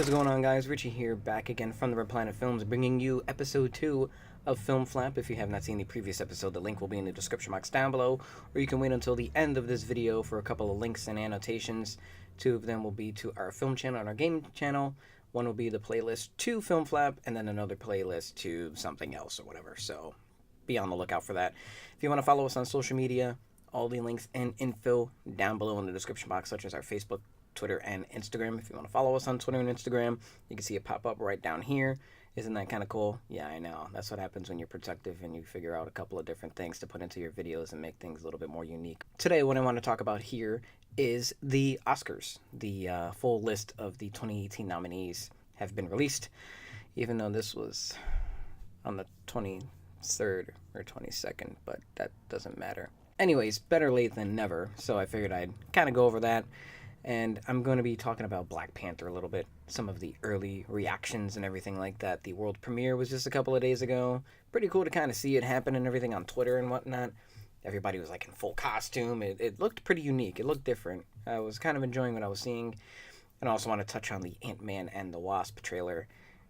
What is going on, guys? Richie here, back again from the Red Planet Films, bringing you episode 2 of FilmFlap. If you have not seen the previous episode, the link will be in the description box down below, or you can wait until the end of this video for a couple of links and annotations. Two of them will be to our film channel and our game channel. One will be the playlist to FilmFlap, and then another playlist to something else or whatever, so be on the lookout for that. If you want to follow us on social media, all the links and info down below in the description box, such as our Facebook, Twitter, and Instagram. If you want to follow us on Twitter and Instagram, you can see it pop up right down here. Isn't that kind of cool? Yeah, I know. That's what happens when you're productive and you figure out a couple of different things to put into your videos and make things a little bit more unique. Today, what I want to talk about here is the Oscars. The full list of the 2018 nominees have been released, even though this was on the 23rd or 22nd, but that doesn't matter. Anyways, better late than never, so I figured I'd kind of go over that. And I'm going to be talking about Black Panther a little bit, some of the early reactions and everything like that. The world premiere was just a couple of days ago. Pretty cool to kind of see it happen and everything on Twitter and whatnot. Everybody was like in full costume. It looked pretty unique. It looked different. I was kind of enjoying what I was seeing. And I also want to touch on the Ant-Man and the Wasp trailer,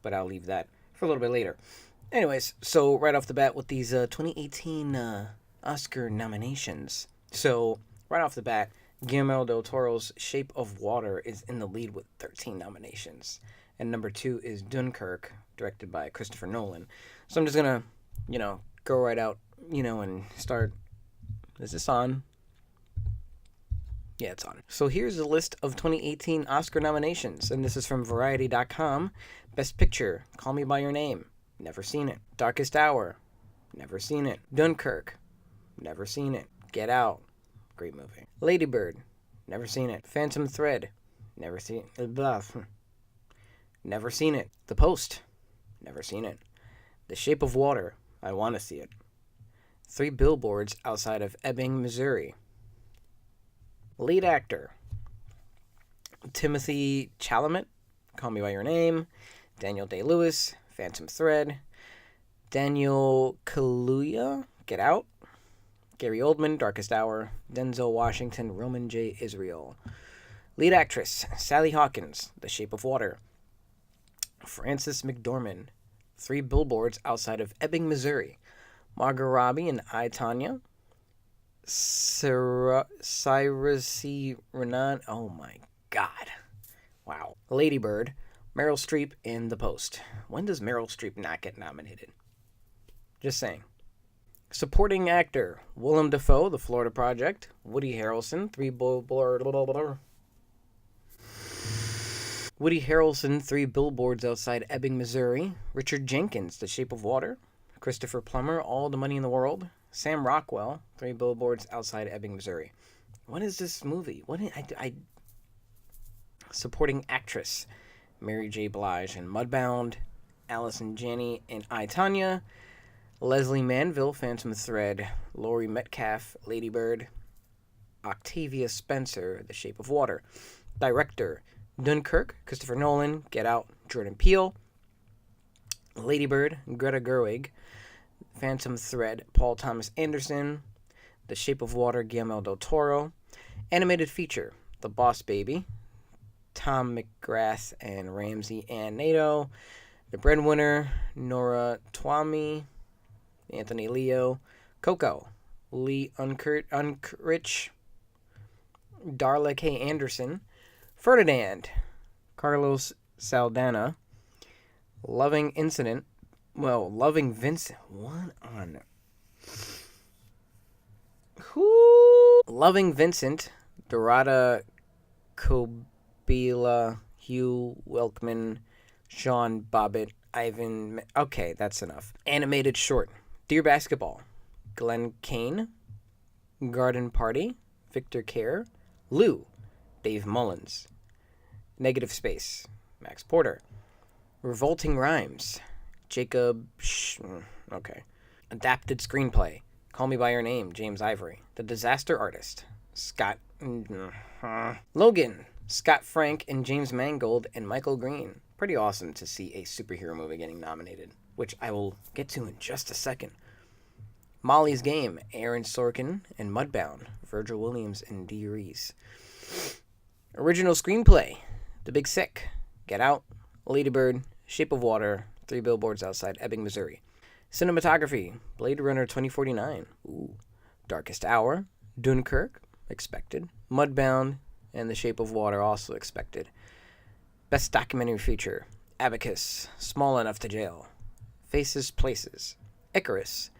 but I'll leave that for a little bit later. Anyways, so right off the bat with these 2018 Oscar nominations. So right off the bat, Guillermo del Toro's Shape of Water is in the lead with 13 nominations. And number 2 is Dunkirk, directed by Christopher Nolan. So I'm just going to, go right out, and start. Is this on? Yeah, it's on. So here's the list of 2018 Oscar nominations. And this is from Variety.com. Best Picture, Call Me By Your Name. Never seen it. Darkest Hour. Never seen it. Dunkirk. Never seen it. Get Out. Great movie. Lady Bird. Never seen it. Phantom Thread. Never seen it. Never seen it. The Post. Never seen it. The Shape of Water. I want to see it. 3 Billboards Outside of Ebbing, Missouri. Lead actor. Timothy Chalamet. Call Me By Your Name. Daniel Day-Lewis. Phantom Thread. Daniel Kaluuya. Get Out. Gary Oldman, Darkest Hour. Denzel Washington, Roman J. Israel. Lead actress, Sally Hawkins, The Shape of Water. Frances McDormand, 3 Billboards Outside of Ebbing, Missouri. Margot Robbie and I, Tonya. Saoirse Ronan, oh my god. Wow. Lady Bird, Meryl Streep in The Post. When does Meryl Streep not get nominated? Just saying. Supporting actor, Willem Dafoe, The Florida Project. Woody Harrelson, 3 Billboards Outside Ebbing, Missouri. Richard Jenkins, The Shape of Water. Christopher Plummer, All the Money in the World. Sam Rockwell, 3 Billboards Outside Ebbing, Missouri. What is this movie? Supporting actress, Mary J. Blige in Mudbound. Allison Janney in I, Tonya. Leslie Manville, Phantom Thread. Laurie Metcalf, Lady Bird. Octavia Spencer, The Shape of Water. Director, Dunkirk, Christopher Nolan. Get Out, Jordan Peele. Lady Bird, Greta Gerwig. Phantom Thread, Paul Thomas Anderson. The Shape of Water, Guillermo del Toro. Animated feature, The Boss Baby. Tom McGrath and Ramsey Ann Nato. The Breadwinner, Nora Twomey. Anthony Leo. Coco, Lee Unkrich. Darla K. Anderson. Ferdinand, Carlos Saldana. Loving Vincent. What on? Loving Vincent. Dorada Kobila. Hugh Welkman. Sean Bobbitt. Ivan. Okay, that's enough. Animated short. Dear Basketball. Glenn Kane. Garden Party. Victor Kerr. Lou. Dave Mullins. Negative Space. Max Porter. Revolting Rhymes. Jacob. Okay. Adapted Screenplay. Call Me By Your Name. James Ivory. The Disaster Artist. Scott. Logan. Scott Frank and James Mangold and Michael Green. Pretty awesome to see a superhero movie getting nominated, which I will get to in just a second. Molly's Game, Aaron Sorkin and Mudbound, Virgil Williams and Dee Reese. Original Screenplay, The Big Sick, Get Out, Lady Bird, Shape of Water, Three Billboards Outside Ebbing, Missouri. Cinematography, Blade Runner 2049, ooh, Darkest Hour, Dunkirk, expected, Mudbound, and The Shape of Water, also expected. Best Documentary Feature, Abacus, Small Enough to Jail, Faces, Places, Icarus,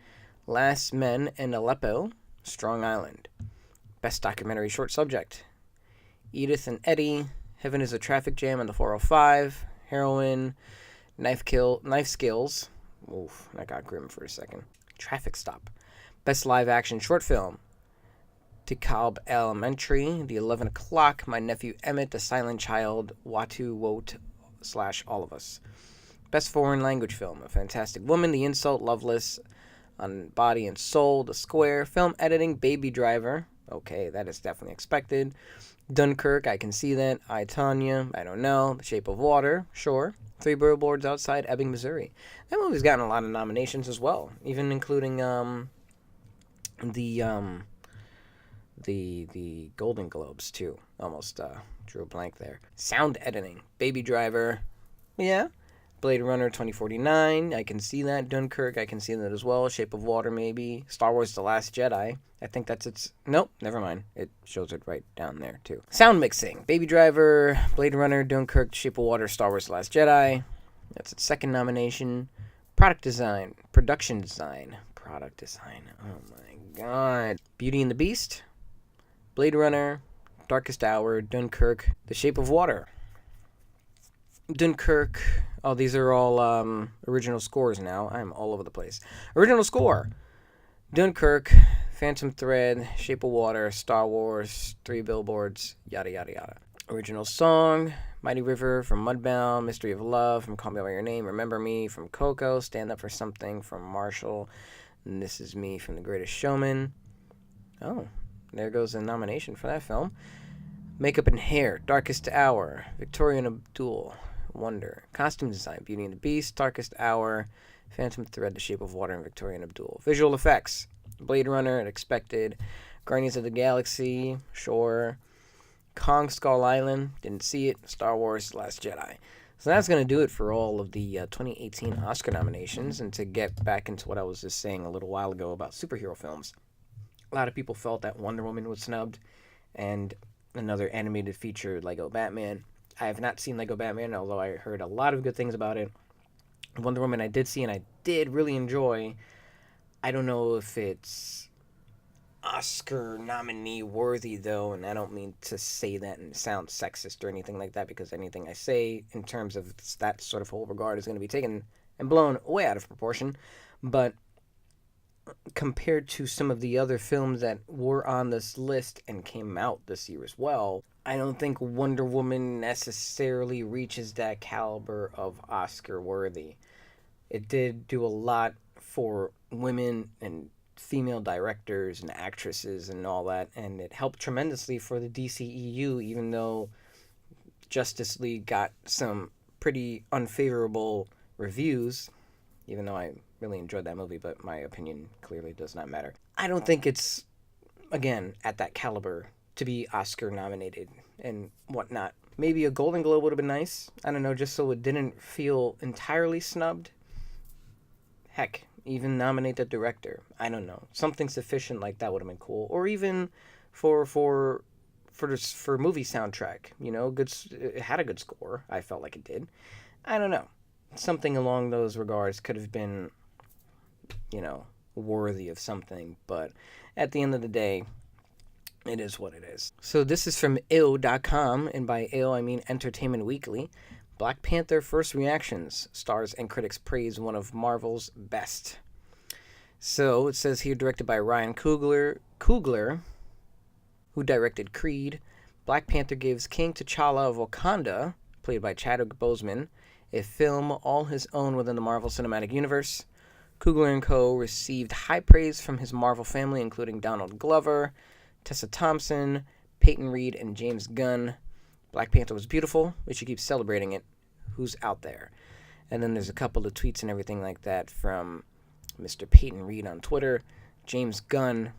Last Men in Aleppo, Strong Island. Best Documentary Short Subject, Edith and Eddie, Heaven is a Traffic Jam on the 405, Heroin, Knife Skills. Oof, that got grim for a second. Traffic Stop. Best Live Action Short Film, DeKalb Elementary, The 11 O'Clock, My Nephew Emmett, The Silent Child, Watu Wote / All of Us. Best Foreign Language Film, A Fantastic Woman, The Insult, Loveless, On Body and Soul, The Square. Film Editing, Baby Driver. Okay, that is definitely expected. Dunkirk, I can see that. I, Tonya, I don't know. The Shape of Water, sure. Three Billboards Outside Ebbing, Missouri. That movie's gotten a lot of nominations as well, even including the Golden Globes too. Almost drew a blank there. Sound editing, Baby Driver, yeah. Blade Runner 2049, I can see that. Dunkirk, I can see that as well. Shape of Water, maybe. Star Wars The Last Jedi, I think that's its... Nope, never mind. It shows it right down there, too. Sound mixing, Baby Driver, Blade Runner, Dunkirk, Shape of Water, Star Wars The Last Jedi. That's its second nomination. Product design, production design. Product design, oh my god. Beauty and the Beast, Blade Runner, Darkest Hour, Dunkirk, The Shape of Water. Dunkirk... Oh, these are all original scores now. I'm all over the place. Original score, Dunkirk, Phantom Thread, Shape of Water, Star Wars, Three Billboards, yada, yada, yada. Original song, Mighty River from Mudbound, Mystery of Love from Call Me By Your Name, Remember Me from Coco, Stand Up For Something from Marshall, and This Is Me from The Greatest Showman. Oh, there goes a nomination for that film. Makeup and Hair, Darkest Hour, Victoria and Abdul, Wonder. Costume design, Beauty and the Beast, Darkest Hour, Phantom Thread, The Shape of Water, and Victoria and Abdul. Visual effects, Blade Runner, Expected, Guardians of the Galaxy, sure. Kong Skull Island, didn't see it. Star Wars Last Jedi. So that's going to do it for all of the 2018 Oscar nominations. And to get back into what I was just saying a little while ago about superhero films, a lot of people felt that Wonder Woman was snubbed, and another animated feature, Lego Batman. I have not seen Lego Batman, although I heard a lot of good things about it. Wonder Woman I did see, and I did really enjoy. I don't know if it's Oscar nominee worthy, though, and I don't mean to say that and sound sexist or anything like that, because anything I say in terms of that sort of whole regard is going to be taken and blown way out of proportion. But compared to some of the other films that were on this list and came out this year as well, I don't think Wonder Woman necessarily reaches that caliber of Oscar worthy. It did do a lot for women and female directors and actresses and all that, and it helped tremendously for the DCEU, even though Justice League got some pretty unfavorable reviews, even though I really enjoyed that movie, but my opinion clearly does not matter. I don't think it's, again, at that caliber to be Oscar nominated and whatnot. Maybe a Golden Globe would have been nice. I don't know, just so it didn't feel entirely snubbed. Heck, even nominate the director. I don't know. Something sufficient like that would have been cool. Or even for movie soundtrack, you know, it had a good score. I felt like it did. I don't know. Something along those regards could have been, you know, worthy of something. But at the end of the day, it is what it is. So this is from ill.com, and by ill I mean Entertainment Weekly. Black Panther First Reactions. Stars and critics praise one of Marvel's best. So it says here, directed by Ryan Coogler, who directed Creed. Black Panther gives King T'Challa of Wakanda, played by Chadwick Boseman, a film all his own within the Marvel Cinematic Universe. Coogler & Co. received high praise from his Marvel family, including Donald Glover, Tessa Thompson, Peyton Reed, and James Gunn. Black Panther was beautiful. We should keep celebrating it. Who's out there? And then there's a couple of tweets and everything like that from Mr. Peyton Reed on Twitter, James Gunn,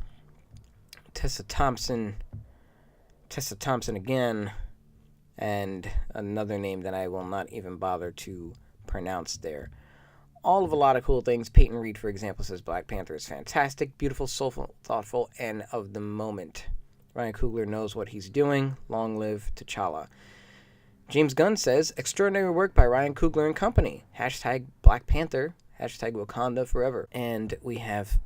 Tessa Thompson again, and another name that I will not even bother to pronounce there. All of a lot of cool things. Peyton Reed, for example, says Black Panther is fantastic, beautiful, soulful, thoughtful, and of the moment. Ryan Coogler knows what he's doing. Long live T'Challa. James Gunn says, extraordinary work by Ryan Coogler and company. Hashtag Black Panther. Hashtag Wakanda forever. And we have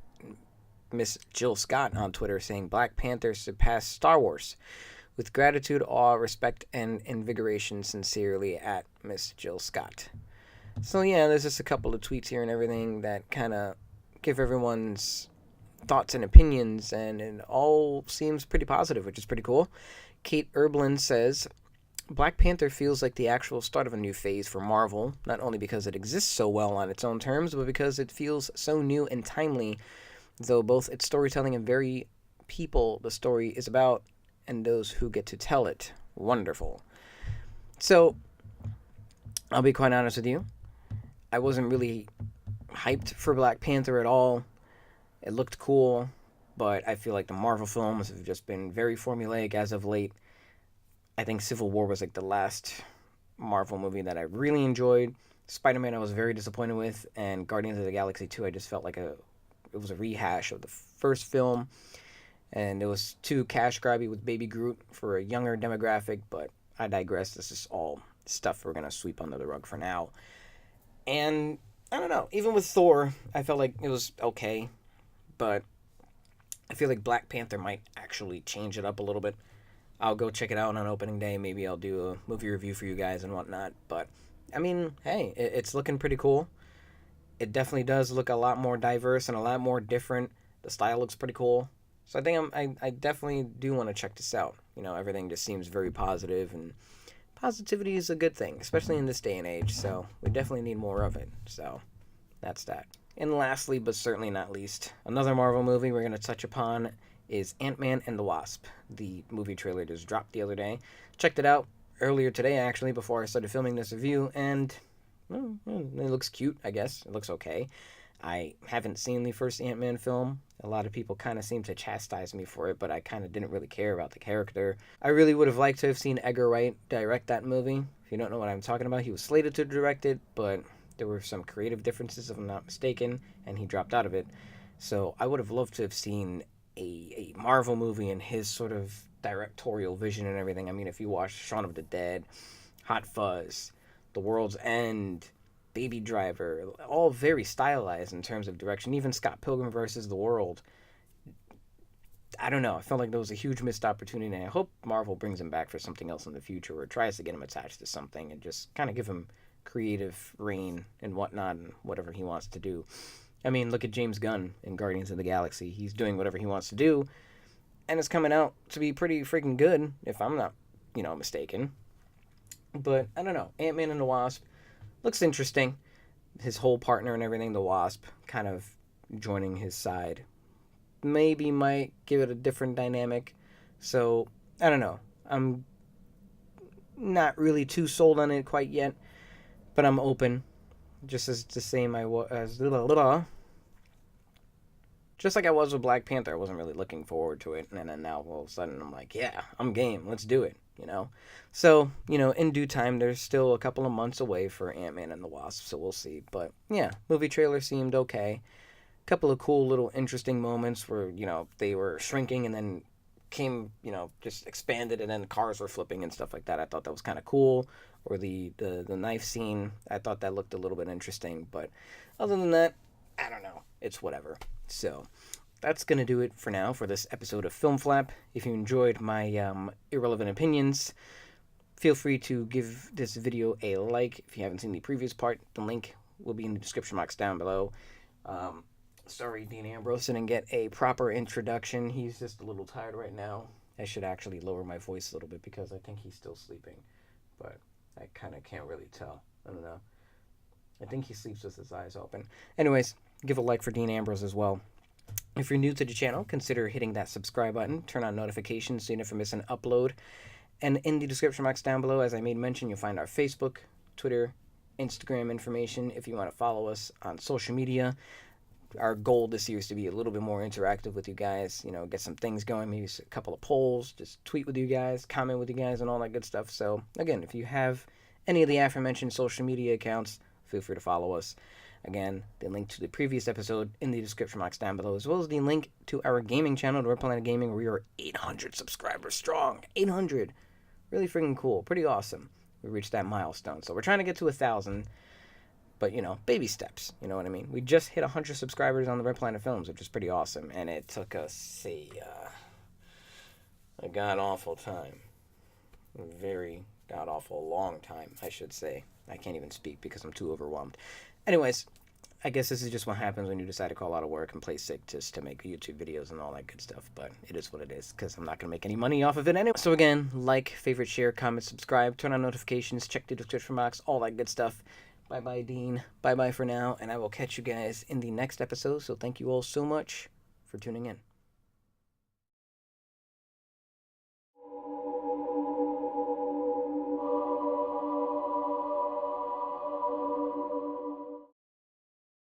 Miss Jill Scott on Twitter saying, Black Panther surpassed Star Wars. With gratitude, awe, respect, and invigoration, sincerely, at Miss Jill Scott. So yeah, there's just a couple of tweets here and everything that kind of give everyone's thoughts and opinions, and it all seems pretty positive, which is pretty cool. Kate Erblin says, Black Panther feels like the actual start of a new phase for Marvel, not only because it exists so well on its own terms, but because it feels so new and timely, though both its storytelling and very people the story is about, and those who get to tell it. Wonderful. So, I'll be quite honest with you. I wasn't really hyped for Black Panther at all. It looked cool, but I feel like the Marvel films have just been very formulaic as of late. I think Civil War was like the last Marvel movie that I really enjoyed. Spider-Man I was very disappointed with, and Guardians of the Galaxy 2 I just felt like it was a rehash of the first film, and it was too cash grabby with Baby Groot for a younger demographic, but I digress. This is all stuff we're going to sweep under the rug for now. And I don't know, even with Thor, I felt like it was okay, but I feel like Black Panther might actually change it up a little bit. I'll go check it out on opening day. Maybe I'll do a movie review for you guys and whatnot. But, I mean, hey, it's looking pretty cool. It definitely does look a lot more diverse and a lot more different. The style looks pretty cool. So I think I definitely do want to check this out. You know, everything just seems very positive, and positivity is a good thing, especially in this day and age. So we definitely need more of it. So that's that. And lastly, but certainly not least, another Marvel movie we're going to touch upon is Ant-Man and the Wasp. The movie trailer just dropped the other day. Checked it out earlier today, actually, before I started filming this review, and well, it looks cute, I guess. It looks okay. I haven't seen the first Ant-Man film. A lot of people kind of seem to chastise me for it, but I kind of didn't really care about the character. I really would have liked to have seen Edgar Wright direct that movie. If you don't know what I'm talking about, he was slated to direct it, but there were some creative differences, if I'm not mistaken, and he dropped out of it. So I would have loved to have seen a Marvel movie and his sort of directorial vision and everything. I mean, if you watch Shaun of the Dead, Hot Fuzz, The World's End, Baby Driver, all very stylized in terms of direction. Even Scott Pilgrim versus the World. I don't know. I felt like there was a huge missed opportunity, and I hope Marvel brings him back for something else in the future, or tries to get him attached to something and just kind of give him creative reign and whatnot and whatever he wants to do. I mean, look at James Gunn in Guardians of the Galaxy. He's doing whatever he wants to do, and it's coming out to be pretty freaking good, if I'm not, mistaken. But, I don't know. Ant-Man and the Wasp looks interesting. His whole partner and everything, the Wasp, kind of joining his side. Maybe might give it a different dynamic. So, I don't know. I'm not really too sold on it quite yet, but I'm open. Just as the same just like I was with Black Panther, I wasn't really looking forward to it, and then now all of a sudden I'm like, yeah, I'm game, let's do it, So, in due time, there's still a couple of months away for Ant-Man and the Wasp, so we'll see. But yeah, movie trailer seemed okay. Couple of cool little interesting moments where, they were shrinking and then came, just expanded, and then cars were flipping and stuff like that. I thought that was kind of cool. Or the knife scene, I thought that looked a little bit interesting. But other than that, I don't know. It's whatever. So that's going to do it for now for this episode of FilmFlap. If you enjoyed my irrelevant opinions, feel free to give this video a like. If you haven't seen the previous part, the link will be in the description box down below. Sorry, Dean Ambrose didn't get a proper introduction. He's just a little tired right now. I should actually lower my voice a little bit because I think he's still sleeping. But I kind of can't really tell. I don't know. I think he sleeps with his eyes open. Anyways, give a like for Dean Ambrose as well. If you're new to the channel, consider hitting that subscribe button. Turn on notifications so you never miss an upload. And in the description box down below, as I made mention, you'll find our Facebook, Twitter, Instagram information if you want to follow us on social media. our goal this year is to be a little bit more interactive with you guys, get some things going, maybe a couple of polls, just tweet with you guys, comment with you guys, and all that good stuff. So, again, if you have any of the aforementioned social media accounts, feel free to follow us. Again, the link to the previous episode in the description box down below, as well as the link to our gaming channel, Red Planet Gaming, where we are 800 subscribers strong. 800! Really freaking cool. Pretty awesome. We reached that milestone. So we're trying to get to 1,000, but, baby steps. You know what I mean? We just hit 100 subscribers on the Red Planet Films, which is pretty awesome. And it took us a god-awful time. A very god-awful long time, I should say. I can't even speak because I'm too overwhelmed. Anyways, I guess this is just what happens when you decide to call out of work and play sick just to make YouTube videos and all that good stuff. But it is what it is, because I'm not going to make any money off of it anyway. So again, like, favorite, share, comment, subscribe, turn on notifications, check the description box, all that good stuff. Bye-bye, Dean. Bye-bye for now, and I will catch you guys in the next episode. So thank you all so much for tuning in.